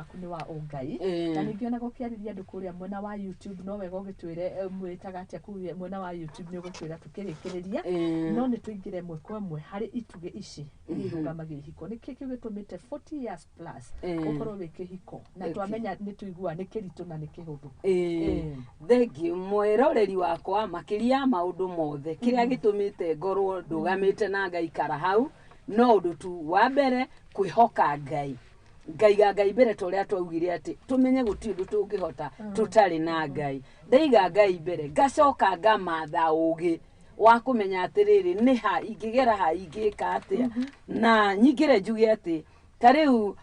waku ni wa ungai na ningi ona gukiariria andu kuria mwena wa YouTube no wega ugitwire mwitaga atia kuria mwena wa YouTube ni ugutwira tukirikiriria no ni tuingire mwe kwa mwe hari ituge ici irugamagia ihiko niki kigitumite 40 years plus ukorwo wikihiko na twamenya ni tuigua ni kiritu na ni kihuthu thengi mwiroreri wakwa makiria maundu mothe kiria gitumite ngorwo ndugamite na Ngai kara hau no undu tu wa mbere kwihoka Ngai Ngai mbere toria twaugire ati tumenye guti undu tungihota tutari na Ngai ndaiga Ngai mbere ngacoka ngamatha ugi wa kumenya atiriri ni ha ingigera ha ingika atia na nyigire njuge ati tariu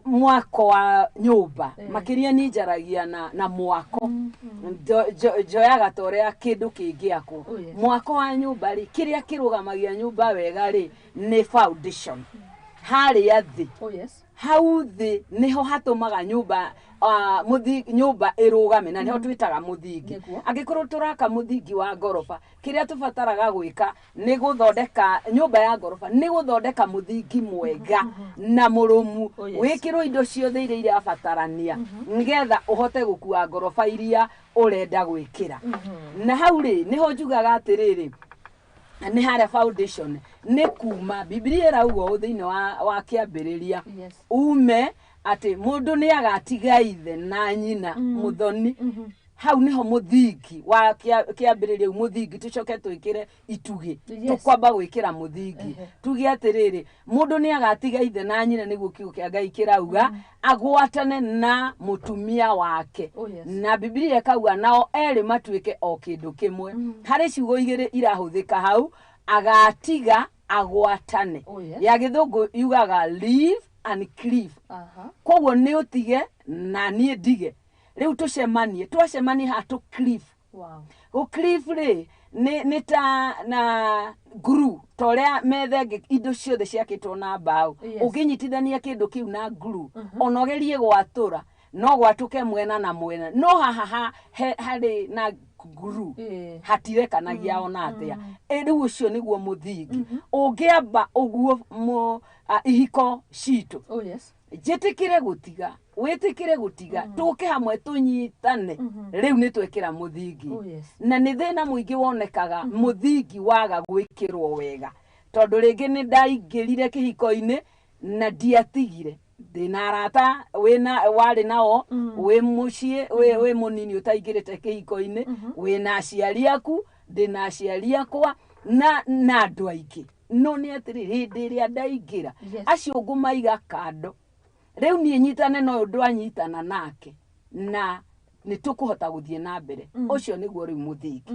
mwako wa nyumba makiria ni njaragia na mwako joyaga torea kindu kingiako mwako wa nyumba ri kiria kirugamagia nyumba wega ri ni foundation hari athi hau thi niho hatumaga nyumba nyumba irugame na niho twitaga muthingi angikorwo turaka muthingi wa ngorofa kiria tubataraga gwika ni guthondeka nyumba ya ngorofa ni guthondeka muthingi mwega na murumu wikirwo indo ciothe iria irabatarania ngetha uhote gukua ngorofa iria urenda gwikira na hau ri niho njugaga atiriri ni hara foundation ni kuma Biblia irauga thiini wa kiambiriria ume ati mundu ni agatiga ithe na nyina Muthoni hau niho muthingi wa kiambiriria muthingi tucoke twikire itugi tukwamba gwikira muthingi tugi atiriri mundu ni agatiga ithe na nyina niguo kiugo kia Ngai kirauga agwatane na mutumia wake na Biblia ikauga nao eri matuike o kindu kimwe hari ciugo igire irahuthika hau agatiga agwatane ya githungu yugaga live and cleave koguo ni utige na nie ndige riu tucemanie twacemanie hatu cleave go cleave ri ni ta na glue toria methe indo ciothe ciakitwo na mbao uginyitithania kindu kiu na glue onogerie gwatura no gwatuke mwena na mwena no haha hari na glue hatirekanagia ona atia riu ucio niguo muthingi ungiamba uguo ihiko citu jitikire gutiga witikire gutiga tuke hamwe tunyitane riu ni twekira muthingi na ni thina muingi wonekaga muthingi waga gwikirwo wega tondu ringi ni ndaingirire kihiko-ini na ndiatigire ndina arata wari nao wi mucie wi munini utaingirite kihiko-ini wina aciari aku ndina aciari akwa na andu aingi no ni atiri hindi ria ndaingira acio ngumaiga kando riu ni nyitane no undu anyitana nake na ni tukuhota guthie na mbere ucio niguo riu muthingi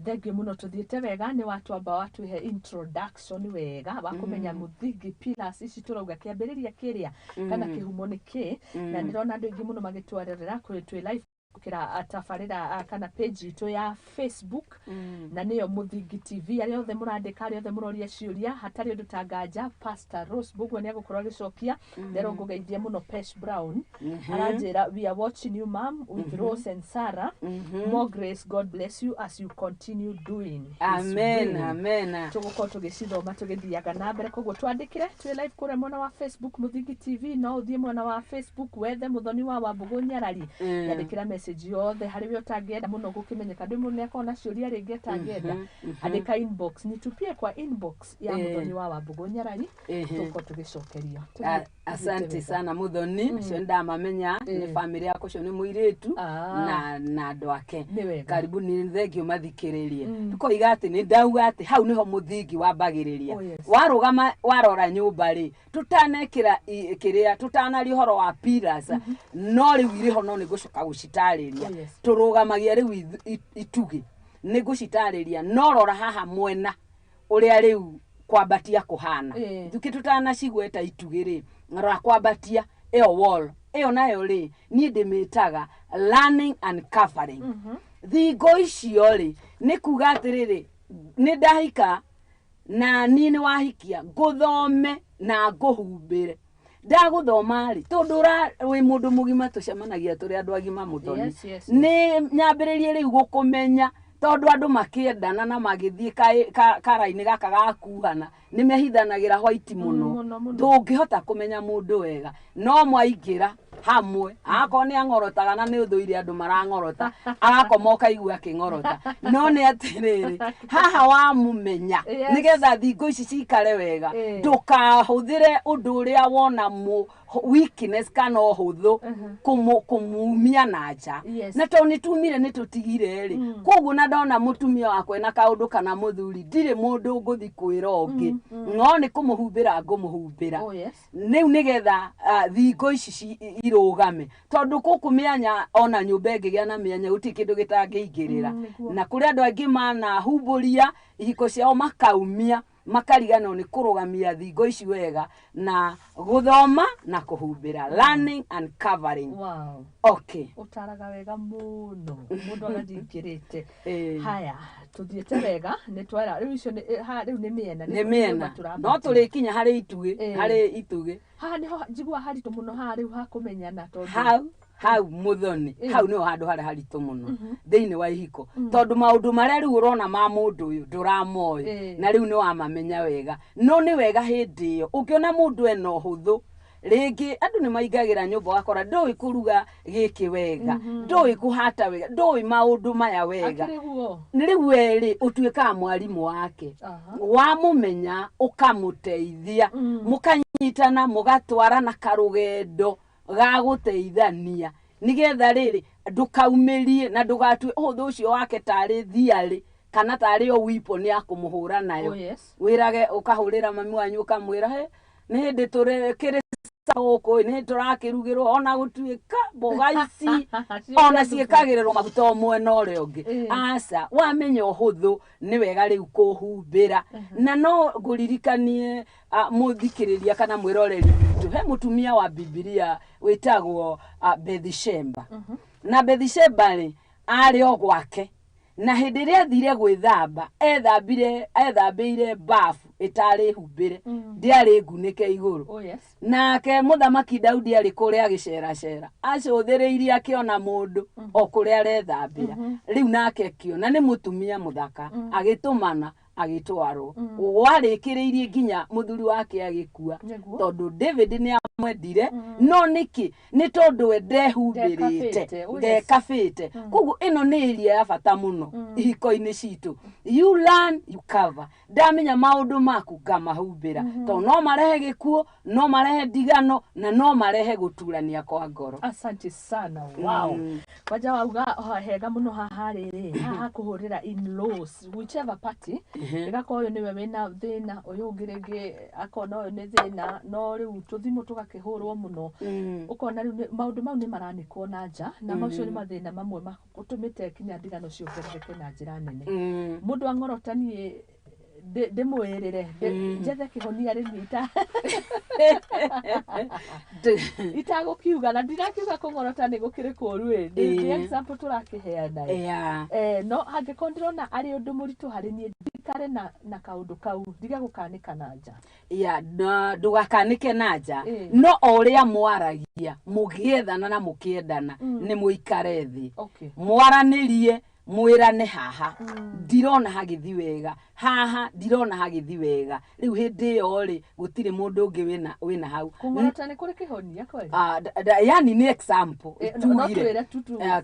thengi muno tuthiite wega ni watu amba watuhe introduction wega bakumenya muthingi pillars ici turauga kiambiriria kiria kana kihumo ni ki na ndirona andu ingi muno magitwarerera kuri twi live kukira atafarira kana page itu ya Facebook na niyo Muthingi TV ari othe murandika ari othe muroria ciuria hatari undu tanganja Pastor Rose Bugu ni agukorwa gicokia ndero ngugeithie muno Pesh Brown aranjira we are watching you ma'am with Rose and Sarah more grace God bless you as you continue doing amen tuguko tugicithoma tugithiaga na mbere koguo twandikire twi live kure mwena wa Facebook Muthingi TV no uthie mwena wa Facebook wethe Muthoni wa Wambugu Nyarari yandikira message yothe hariwe utangenda muno gukimenyeka ndi munne akona ciuria ringi tangenda andika inbox nitupie kwa inbox ya Muthoni wa Wambugu Nyarari tuko tugicokeria asante sana Muthoni cio ndamamenya ni family yako cio ni muiritu na andu ake karibu ni thengio mathikiririe tukoiga ati ni ndauga ati hau niho muthingi wambagiriria warugama warora nyumba ri tutanekira kiria tutanari horo wa pillars no riu iriho no ni gucoka gucitariria turugamagia riu itugi ni gucitariria no rora haha mwena uria riu kwambatia kuhana thuki tutana cigweta itugiri rora kwambatia eo wall eo nayo ri ni ndimitaga learning and covering thigo icio ri ni kuga atiriri ni ndahika na ni ni wahikia nguthome na nguhumbire ndaguthoma ri tondura wi mundu mugima tucemanagia turi andu agima Muthoni ni nyambiririe ri gukumenya tondu andu makiendana na magithie karaini gaka gakuhana ni mehithanagira white muno ndungihota kumenya mundu wega no mwaingira hamwe akon ni angorotaga na ni uthuire andu marangorota agakomoka igua kingorota no ni atiriri haha wa mumenya nigetha thingo ici cikare wega ndukahuthire undu uria wona mu weakness kana huthu kumumia naja na to ni tumire ni tutigire ri koguo na ndona mutumia wakwe na kaundu kana muthuri ndire mundu nguthi kwira ungi no ni kumuhumbira ngumuhumbira niu nigetha thingo ici irugame tondu kukumianya ona nyumba ngigia na mianya guti kindu gitangiingirira na kuri andu angi mana humburia ihiko ciao makaumia makarigano ni kurugamia thingo ici wega na guthoma na kuhumbira learning and covering. Wow. Okay. Utaraga wega muno mundu agathingirite haya tuthiete wega ni twara riu icio riu ni miena no turikinya hari ituge ha niho njigua haritu muno ha riu ha kumenyana tondu hau Muthoni hau niho handu haritu muno thiini wa ihiko tondu maundu maria riu urona ma mundu uyu nduramoy na riu ni wa mamenya wega no ni wega hindi iyo ukiona mundu ena huthu ringi andu ni maigagira nyumba wakora ndoi kuruga giki wega ndoi kuhata wega ndoi maundu maya wega ni riu weri utuika mwarimu wake wa mumenya ukamuteithia mukanyitana mugatwara na karugendo ga guteithania nigetha riri ndukaumirie na ndugatue huthu ucio wake tari thiari kana tari o wipo ni akumuhura nayo wirage ukahurira mami wanyu ukamwira he ni hindi turekire sako ni turakirugirwo ona gutuika mboga ici ona ciikagirirwo maguta mwena uri ungi asa wamenya huthu ni wega riu kuhumbira na no nguririkanie muthikiriria kana mwiroreri witu he mutumia wa Biblia witagwo Bethsheba na Bethsheba ri ari o gwake na hindi ria thire gwithamba ethambiire bafu itari humbire ndiari ngunike iguru nake muthamaki Daudi ari kuria agicera acuthiriirie akiona mundu o kuria arethambira riu nake kiona ni mutumia muthaka agitumana agitwarwo warikiriirie nginya muthuri wake agikua tondu David ni amwendire no niki ni tondu we ndehumbirite ndekabite koguo ino ni iria ya bata muno ihiko-ini citu you learn you cover ndamenya maundu maku ngamahumbira tondu no marehe gikuo no marehe ndigano na no marehe guturania kwa ngoro. Asante sana. Wow. Waja wauga hega muno haha riri haha kuhurira in-laws whichever party igako uyu niwe wena thina uyu ungirigi akona uyu ni thina no riu tuthimu tugakihurwo muno ukona riu maundu mau ni maranikwo na nja na macio ni mathina mamwe makutumite kinya ndigano ciongerereke na njira nene mundu angorotanie ndimwirire njethe kihonia rimita itagukiuga na ndirakiuga kungorota ni gukire kuru ndi example turakiheana no hangikondrona ari undu muritu hari ni ndikare na kaundu kau ndiga gukanika na nja ndugakanike na nja no uria mwaragia mugiethana na mukiendana ni muikare thi mwaranirie mwirane haha ndirona hagithi wega haha ndirona hagithi wega riu hindi yo ri gutire mundu ungi wina hau kungorota ni kuri kihonia kweli yani ni example tugire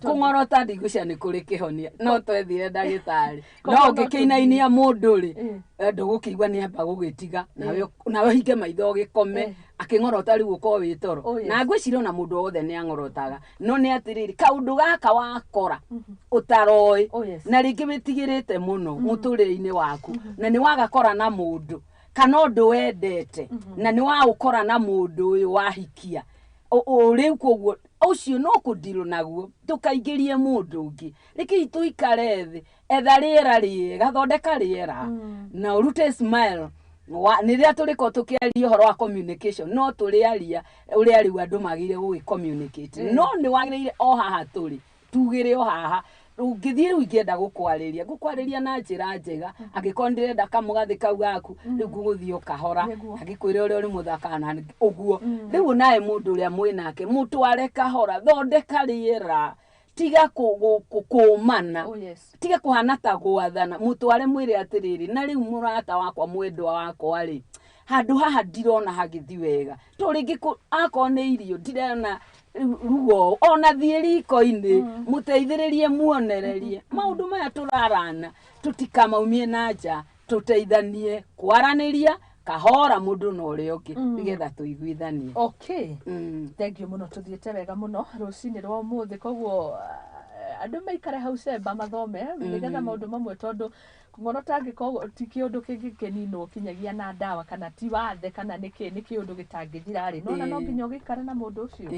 kungorota ndigucia ni kuri kihonia no twethire ndagitari no ngikeinainia mundu ri ndugukigwa ni amba gugitiga nawe hinge maitho gikome akingorota riu uko witoro na ngwicira na mundu wothe ni angorotaga no ni atiriri kaundu gaka wakora utaroi na ringi witigirite muno muturire-ini waku na ni wagakora na mundu kana undu wendete na ni waukora na mundu uyu wahikia riu koguo ucio no kudiru naguo tukaingirie mundu ungi riki tuikare thi etha riera riega thondeka riera na urute smile niria turiko tukiaria horo wa communication no turiaria uria riu andu magire gugi communicate no ni wagire o haha turi tugire o haha ungithie riu ingienda gukwariria na njira njega agikondire ndakamugathi kau gaku riu guguthie ukahora agikwire uria uri muthaka na uguo riu nae mundu uria mwinake mutware kahora thondeka riera tiga kuumana Oh yes. tiga kuhana ta gwathana mutware mwire atiriri na riu murata wakwa mwendwa wakwa ri handu haha ndirona hagithi wega to ringi akone irio ndirona rugo ona thieriko ini muteithiririe muonererie maundu maya turarana tutikamaumie na nja tuteithanie kwaraniria kahora mundu no uri ungi nigetha tuiguithanie. Okay. Thank you muno, tuthiete wega muno rucini rwa umuthi, koguo andu maikare hau cemba mathome nigetha maundu mamwe tondu ngono tangikorwo ti kiundu kingikinino kinyagia na ndawa kana ti wathe kana ni kiundu gitangithira ri no nginya ugikare na mundu ucio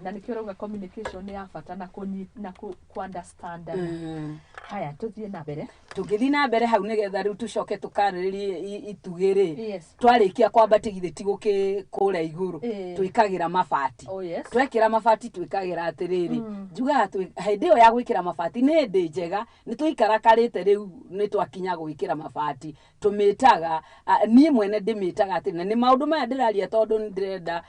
na nikio rauga communication ni ya bata na ku understand. Haya tuthie na mbere, tugithi na mbere hau nigetha riu tucoke tukariririe itugiri twarikia kwamba tigithe tigukikura iguru twikagira mabati. Twekira mabati twikagira atiriri njuga hindi yo ya gwikira mabati ni ndi njega ni tuikarakarite riu ni twakinya gwikira mabati tumitaga nie mwene ndimitaga ati ni maundu maya ndiraria tondu ndirenda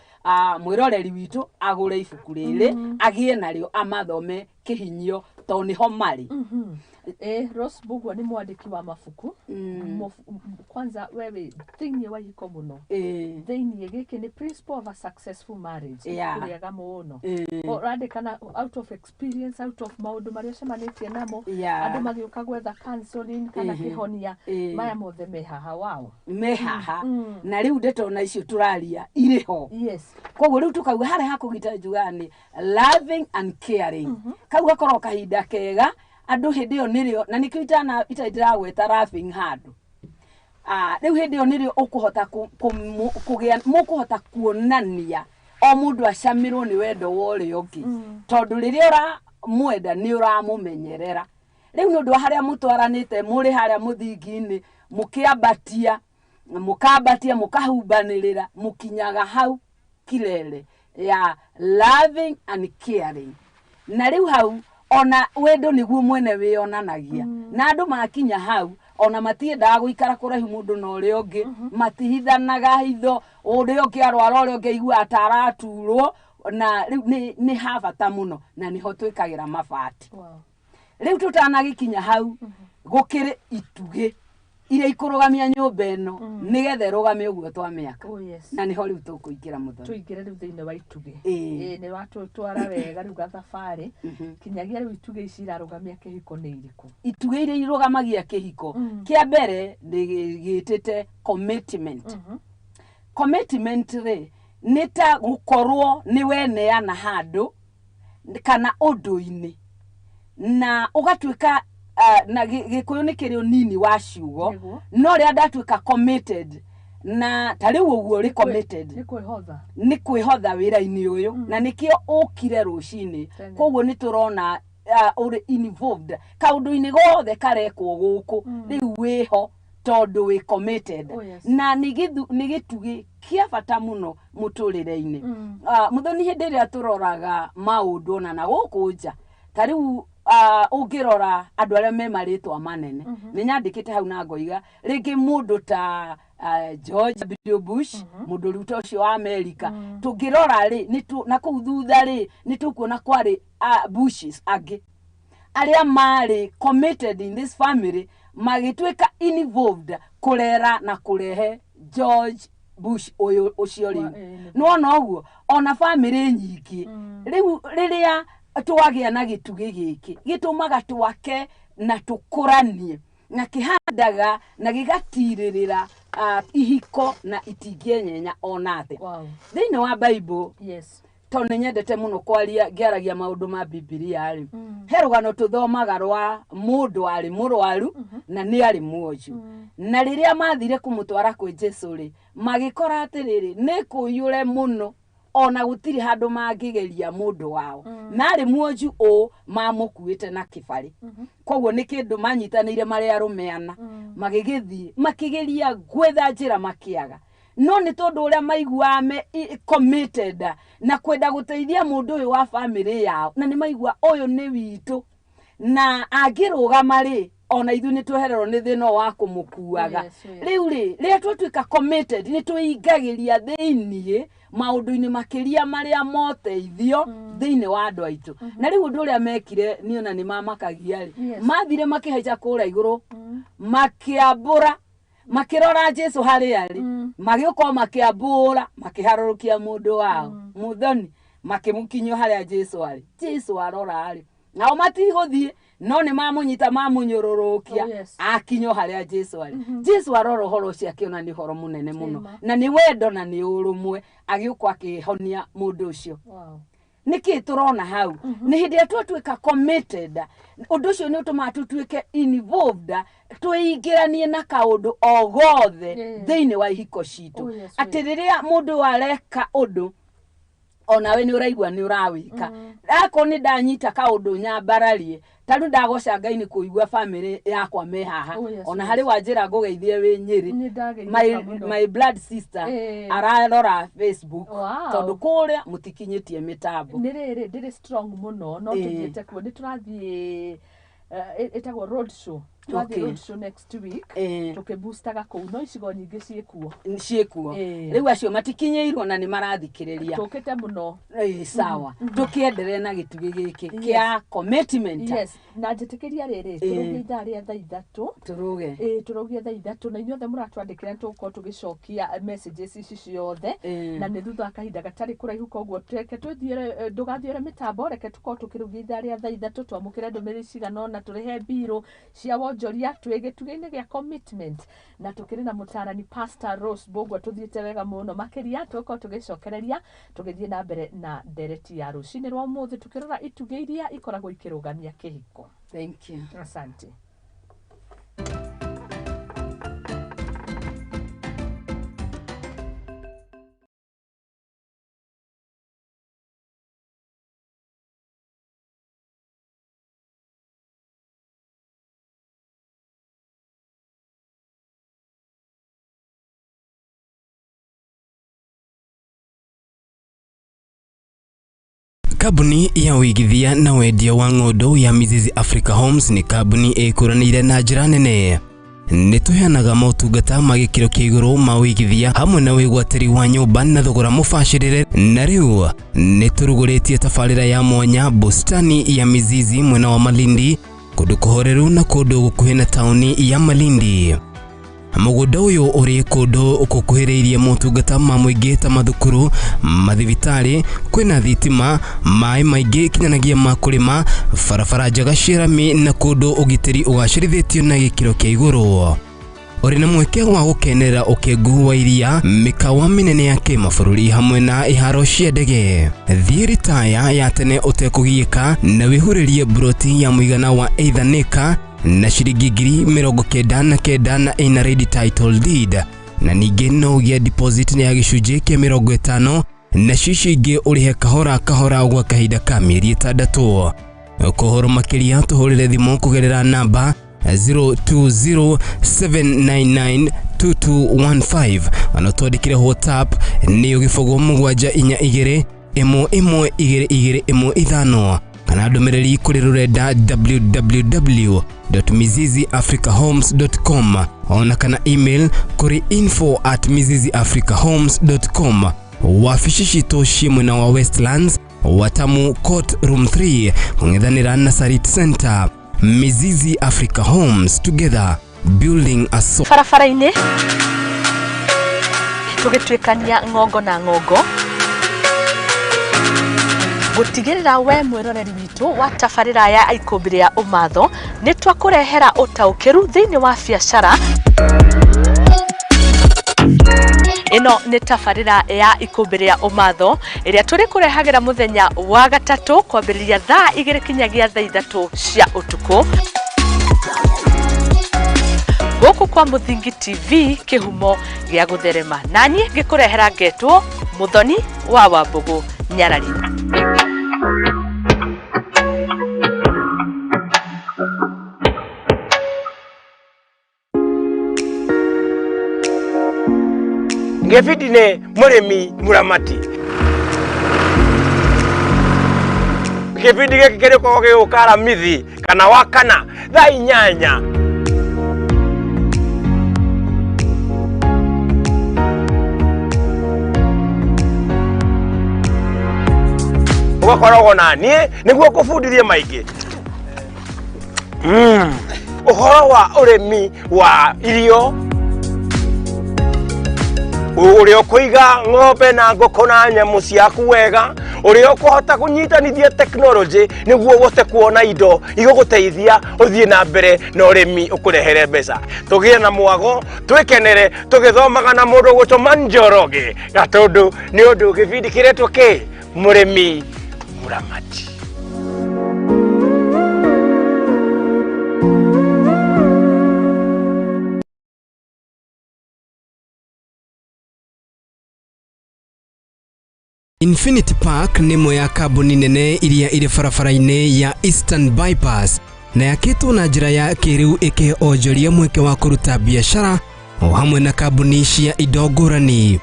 mwiroreri witu agure ibuku riri agie naryo amathome kihinyio to niho mari. Wambugu ni mwandiki wa mafuku. Kwanza wewe thiini wa hiko muno. Thiini giki ni principle of a successful marriage. Kuriaga muno. Urandikana out of experience, out of maundu maria cemanitie namo. Andu magiuka gwetha counseling kana kihonia maya mothe mehaha wao. Mehaha na riu ndetona icio turaria iriho. Yes. Koguo riu tukauga hare hakugita njugani loving and caring. Kau gakorwo kahinda kega andu hindi yo nirio na nikio itadiragweta laughing handu. Riu hindi yo nirio ukuhota kugia mukuhota kuonania o mundu acamirwo ni wendo wori ungi tondu riria ura mwenda ni uramumenyerera. Riu ni undu haria mutwaranite muri haria muthingi-ini mukiambatia mukahumbanirira mukinyaga hau kilele ya loving and caring. Na riu hau ona wendo niguo mwene wionanagia na andu makinya hau ona matiendaga guikara kuraihu mundu no uri ungi matihithanaga hitho uri ungi arwara uri ungi igua ataraturwo na riu ni habata muno na niho twikagira mabati. Riu tutanagikinya hau gukiri itugi ire ikurugamia nyumba eno nigethe rugame uguo twamiaka. Na niho riu tukuingira Muthoni tuingire riu thiini wa itugi ni watu twara wega riu gathabari kinyagia riu itugi ici irarugamia kihiko ni iriku. Itugi ire irugamagia kihiko kia mbere ndigitite commitment. Commitment ri nita gukorwo ni weneana handu kana undu-ini na ugatuika na gikuyu ni kirio nini wa ciugo no ria ndatuika committed na tariu uguo ri committed ni kwihotha wira-ini uyu na nikio ukire rucini koguo ni turona uri involved kaundu-ini gothe karekwo guku riu wiho tondu wi committed. Na ni gitugi kia bata muno muturire-ini. Muthoni hindi ria turoraga maundu ona na guku nja tariu ungirora andu aria me maritwa manene ni nyandikite hau na ngoiga ringi mundu ta George W. Bush mundu ruta ucio wa America tungirora ri na kuu thutha ri ni tukuona kwari Bushes agi aria mari committed in this family magitwika involved kurera na kurehe George Bush ucio ri no uguo ona family nyingi riu riria twagia na gitugi giki gitumaga twake na tukuranie na kihandaga na gigatirira ihiko na itinginyenya onate. Thiini wa Bible to nyendete muno kwaria ngiaragia maundu ma Biblia ri he rugano tuthomaga rwa mundu ari murwaru na ni ari mwoju na riria mathire kumutwara kwi Jesu ri magikora atiriri ni kuyure muno ona gutiri handu mangigeria mundu wao nari mwoju mamukuite na kibari koguo ni kindu manyitanire mari arumeana magigithi makigeria gwetha njira makiaga no ni tondu uria maigua me committed na kwenda guteithia mundu uyu wa family yao na ni maigua uyu ni witu na angirugama ri ona ithu ni twehererwo ni thina wa kumukuaga riu ri ria twatuika committed ni tuingagiria thiini maundu-ini makiria maria moteithio thiini wa andu aitu na riu undu uria mekire niona ni mamakagia ri mathire makihaica kura iguru makiambura makirora Jesu hari ari magioka makiambura makiharurukia mundu wao Muthoni makimukinyo haria Jesu ari Jesu arora ari nao matiguthie no ni mamunyita mamunyururukia akinyo haria Jesu ari Jesu arora horo cia kiona ni horo munene muno na ni wendo na ni urumwe agiuka akihonia mundu ucio niki turona hau ni hindi atweka committed undu ucio ni utuma tutwike involved twingiranie na kaundu o gothe thiini wa ihiko citu ati riria mundu areka undu ona we ni uraigwa ni urawika ako ni ndanyita kaundu nyambararie tanu ndagoca Ngai ni kuigwa family yakwa me haha ona hari wanjira ngugeithie wi Nyeri my blood sister ararora Facebook tondu kuria mutikinyitie mitambo ni riri ndiri strong muno no tugiete kuo ni turathie etagwo road show road show next week tukiboostaga kou no icigo nyingi ciekuo riu acio matikinyeirwo na ni marathikiriria tukite muno sawa tukiendelee na gitugi giki kia commitment na njitikiria riri turuge itharia thaa 3 turuge thaa 3 na inyuothe muratwandikira tuko tugicokia messages ici ciothe na ni thutha kahinda gatari kuraihu koguo tweke tuthiire ndugathiire mitambo reke tuko tukiruge itharia thaa 3 twamukire ndumiriri cigana na turihe biro cia wonjoria twigituge-ini gia commitment na tukiri na mutarani Pastor Rose Bogwa tuthiite wega muno makiria tuko tugicokereria tugithie na mbere na ndereti ya rucini rwa muthi tukirora ituge iria ikoragwo ikirugamia kihiko. Thank you. Asante. Kabuni ya wigithia na wendia wa ng'ondu ya Mizizi Africa Homes ni kabuni ikuranire na njira nene. Ni tuheanaga motungata ma gikiro kia iguru ma wigithia hamwe na wigwatiri wa nyumba na thogora mubashirire. Na riu ni turuguritie tabarira ya mwanya bustani ya Mizizi mwena wa Malindi, kundu kuhoreru na kundu gukuhi na tauni ya Malindi. Mugunda uyu uri kundu ukukuhiriirie motungata ma muingi ta mathukuru, mathibitari, kwina thitima, mai maingi kinyanagia ma kurima, barabara njega cirami na kundu ugitiri ugacirithitio na gikiro kia iguru. Uri na mweke wa gukenera ukengu wa iria, mikawa minene ya kimabũrũri hamwe na iharo cia ndege. Thie ritaya ya tene utekugiika na wihuririe broti ya muigana wa eithaneka na ciringi 99,000 na ina ready title deed, na ningi no ugie deposit ya gicunjĩ kia 50 na cicingi urihe kahora kahora gwa kahinda ka mieri 6. Kuhoro makiria tuhurire thimu kugerera namba 0207992215 anotodikire WhatsApp ni ugifogo mugwanja inya igere imo igere igere imo ithano kana ndumiriri kuri rurenda www.miziziafricahomes.com ona kana email kuri info@miziziafricahomes.com. wafici citu cimwe na wa Westlands Watamu Court Room 3 ng'ethanira na Sarit Center. Mizizi Africa Homes, together building a farafara-ini tugitwikania ngongo na ngongo gutigirira we mwiroreri witu wa tabarira ya ikumbiri ya umatho ni twakurehera utaukiru thiini wa biacara. Ino ni tabarira ya ikumbiri ya umatho iria turi kurehagira muthenya wa gatatu kwambiriria thaa 2 kinyagia thaa 3 cia utuku guku kwa Muthingi TV kihumo gia gutherema nani ngikurehera ngetwo Muthoni wa Wambugu Nyarari. Ngefidine murimi muramati Ngefidike kikere kwa ukara mithi kana wakana thaa 8. ugakoragwo na niĩ nĩguo ngũbundithie maingĩ. Ũhoro wa ũrĩmi wa irio ũrĩa ũkũiga ng'ombe na ngũkũ na nyamũ ciaku wega, ũrĩa ũkũhota kũnyitanithia tekinoronjĩ nĩguo ũhote kuona indo igũgũteithia ũthiĩ na mbere na ũrĩmi ũkũrehere mbeca. Tũgĩe na mwago, twĩkenere, tũgĩthomaga na mũndũ gũtũma Njoroge Gatũndũ nĩ ũndũ gĩbindi kĩretwo kĩ mũrĩmi mũramati. Infinity Park nĩ ĩmwe ya kambuni nene iria irĩ barabara-inĩ ya Eastern Bypass na yakĩtwo na njĩra ya kĩrĩu ĩkĩhe onjoria mweke wa kũruta biacara o hamwe na kambuni cia indo ngũrani.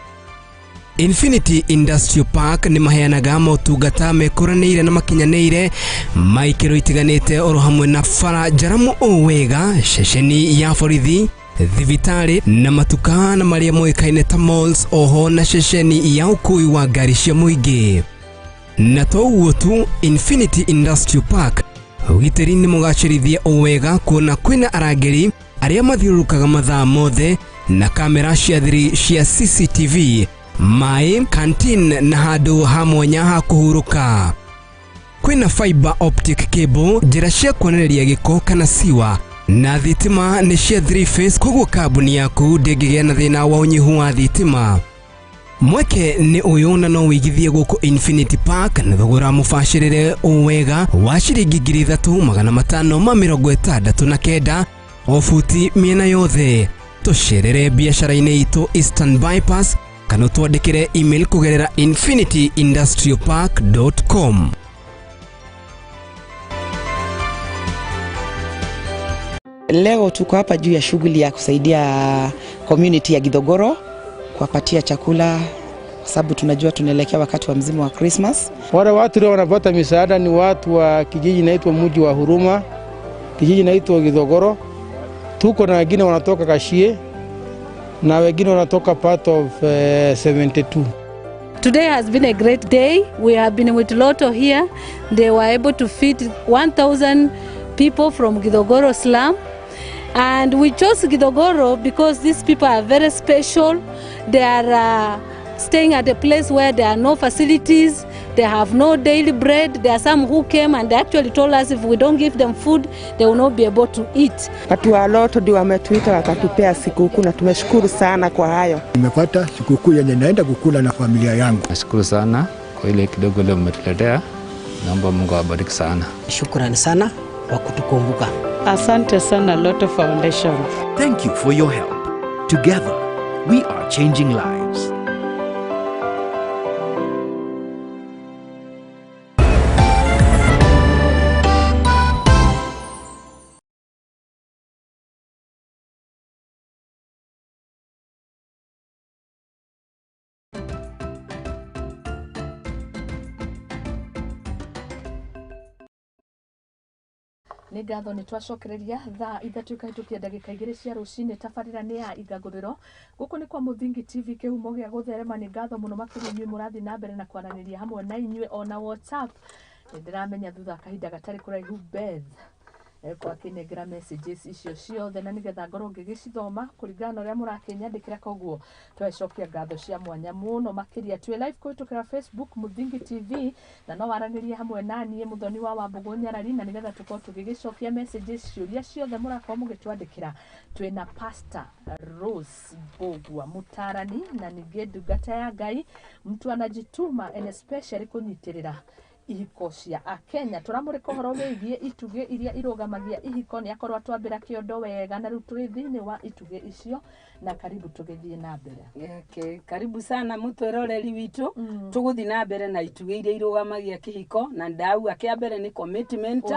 Infinity Industrial Park nĩ maheanaga motungata mekũranĩire na makinyanĩire ma ikĩro itiganĩte oro hamwe na bara njaramu o wega, ceceni ya borithi, thibitarĩ na matuka na marĩa moĩkaine ta malls, oho na ceceni ya ũkui wa ngari cia mũingĩ. Na to ũguo tu, Infinity Industrial Park ũgitĩri nĩ mũgacĩrithie o wega kuona kwĩna arangĩri arĩa mathiũrũrũkaga mathaa mothe na kamera cia thiri cia CCTV, maĩ, canteen na handũ ha mwanya ha kũhurũka. Kwĩna fiber optic cable, njĩra cia kuonereria gĩko kana siwa, na thitima nĩ cia 3 phase, koguo kambuni yaku ndĩngĩgĩa na thĩna wa ũnyihu wa thitima. Mweke nĩ ũyũ na no wĩigithie gũkũ Infinity Park na thogora mũbacĩrĩre o wega wa ciringi 3,569 o futi mĩena yothe. Tũcerere biacara-inĩ itũ Eastern Bypass kana twandĩkĩre email kũgerera infinityindustrialpark.com. Leo tuko hapa juu ya shughuli ya kusaidia community ya Githogoro kuwapatia chakula kwa sababu tunajua tunaelekea wakati wa msimu wa Christmas. Wale watu leo wanapata misaada ni watu wa kijiji inaitwa Mji wa Huruma, kijiji inaitwa Githogoro. Tuko na wengine wanatoka Kashie na wengine wanatoka part of 72. Today has been a great day. We have been with Lotto here. They were able to feed 1,000 people from Githogoro slum. And we chose Githogoro because these people are very special. They are staying at a place where there are no facilities, they have no daily bread. There are some who came and they actually told us if we don't give them food, they will not be able to eat. Watu wa Lotto ndio wametuita wakatupea sikukuu na tumeshukuru sana kwa hayo. Nimepata sikukuu yenye naenda kukula na familia yangu. Nashukuru sana kwa ile kidogo leo mmetuletea. Naomba Mungu awabariki sana. Shukrani sana kwa kutukumbuka. Asante sana Lotto Foundation. Thank you for your help. Together, we are changing lives. Nĩ ngatho nĩ twacokereria thaa ithatũ ikahĩtũkia ndagĩka 2 cia rũcinĩ. Tabarĩra nĩ ya Igaguriro. Gũkũ nĩ kwa Mũthingi TV, kĩhumo gĩa gũtherema. Nĩ ngatho mũno makĩria inyuĩ mũrathiĩ na mbere na kwaranĩria hamwe na inyuĩ ona WhatsApp. Nĩ ndĩramenya thutha kahinda gatarĩ kũraihu Beth kwa kinengera messages icio ciothe na nigetha ngorwo ngĩgĩcithoma kũringana na ũrĩa mũrakĩnyandĩkĩra, koguo twacokia ngatho cia mwanya mũno makĩria. Twĩ live kũhĩtũkĩra Facebook Mũthingi TV na no waranĩrie hamwe na niĩ Muthoni wa Wambugu Nyarari, na nigetha tũkorwo tũgĩgĩcokia messages ciũria ciothe mũrakorwo mũgĩtwandĩkĩra. Twĩna Pastor Rose Bogwa mũtarani na ningĩ ndungata ya Ngai, mtu anajituma and especially kũnyitĩrĩra ihiko cia Akenya. Turamũrĩka ũhoro wĩgiĩ itugĩ iria irũgamagia ihiko. Nĩ akorwo atwambĩra kĩondo wega na rĩu tũrĩ thĩinĩ wa itugĩ icio, na karibu tũgĩthiĩ na mbere. Okay, karibu sana mũtweroreri witũ. Tũgũthiĩ na mbere na itugĩ iria irũgamagia kĩhiko, na ndauga kĩa mbere nĩ commitment.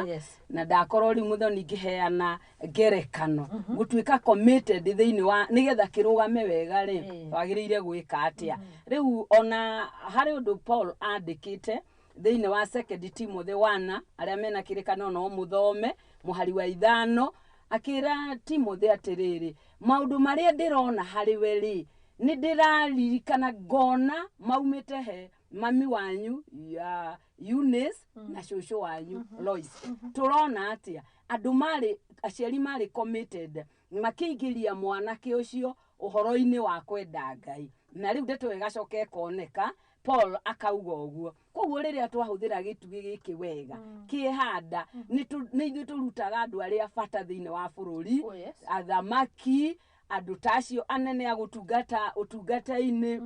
Na ndakorwo rĩu Muthoni ngĩheana ngerekano gũtuĩka committed thĩinĩ wa nĩgetha kĩrũgame wega rĩ wagĩrĩire gwĩka atĩa. Rĩu ona harĩ ũndũ Paul andĩkĩte thĩinĩ wa 2 Timothy 1 arĩa mena kĩrĩkanĩro no mũthome mũhari wa 5, akĩra Timothy atĩrĩrĩ, maũndũ marĩa ndĩrona harĩ we rĩ nĩ ndĩraririkana ngona maumĩte he mami wanyu ya Eunice na shosho wanyu Lois turona atia andu mari aciari mari committed makiingiria mwanake ucio uhoro-ini wa kwenda Ngai na riu ndeto igacoka ikoneka Paul akauga uguo koguo riria twahuthira gitugi giki wega kihanda ni ithu turutaga andu aria bata thiini wa bururi athamaki andu tacio anene agutungata utungata-ini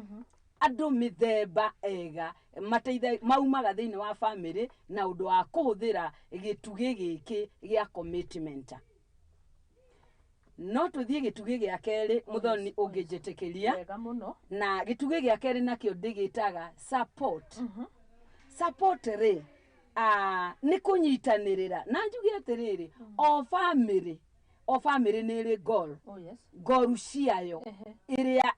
andu mithemba ega mateitha maumaga thiini wa family na undu wa kuhuthira gitugi giki gia commitment. No tuthie gitugi gia keri Muthoni ungijitikiria wega muno na gitugi gia keri nakio ndigitaga support. Support ri ni kunyitanirira na njugi atiriri o family ni ri goal goal ciayo iria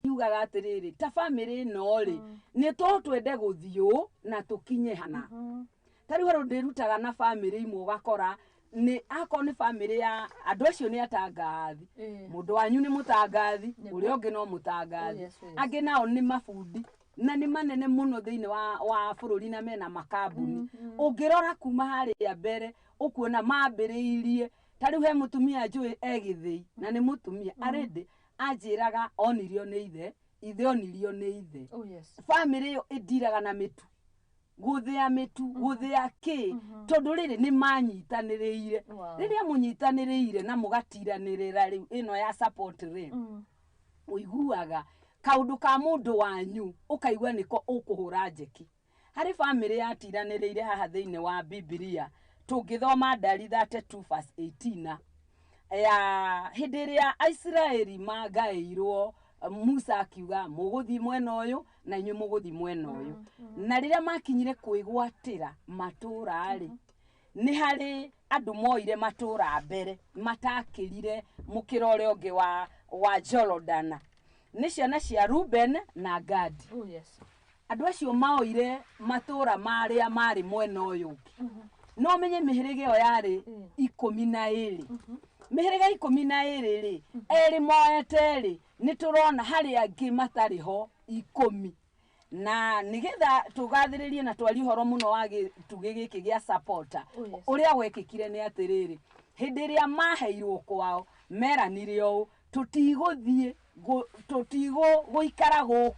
yugaga atiriri ta family no ri ni to twende guthio na tukinye hana tari haro ndirutaga na family imwe ugakora ni ako ni family ya andu acio ni atangathi mundu wanyu ni mutangathi uria ungi no mutangathi angi nao ni mabundi na ni manene muno thiini wa bururi na mena makambuni ungirora kuma hari ya mbere ukuona mambiriirie tari he mutumia njui egithii na ni mutumia aredi anjiraga onirio ni ithe onirio ni ithe family yo idiraga na mitu guthia mitu guthia ki tondu riri ni manyitaniriire riria munyitaniriire na mugatiranirira riu ino ya support ri uiguaga kaundu ka mundu wanyu ukaigua niko ukuhura njeki hari family yatiraniriire haha thiini wa Biblia tungithoma Ndari 32:18 ya hidiria Israeli magairwo Musa akiuga muguthi mwena uyu na inyu muguthi mwena uyu na riria makinyire kwigwatira matura ari ni hari andu moire matura mbere matakirire mukirore ungi wa Jordan ni ciana cia Ruben na Gad andu acio maoire matura maria mari mwena uyu no menye mihirige yo yari 12 mihirige 12 ri eri moete ri ni turona hari angi matariho 10 na nigetha tugathiririe na twari horo muno wa gitugi giki gia supporter uria gwekikire ni atiriri hindi ria maheirwo kwao meranire o tutiguthie guikara guku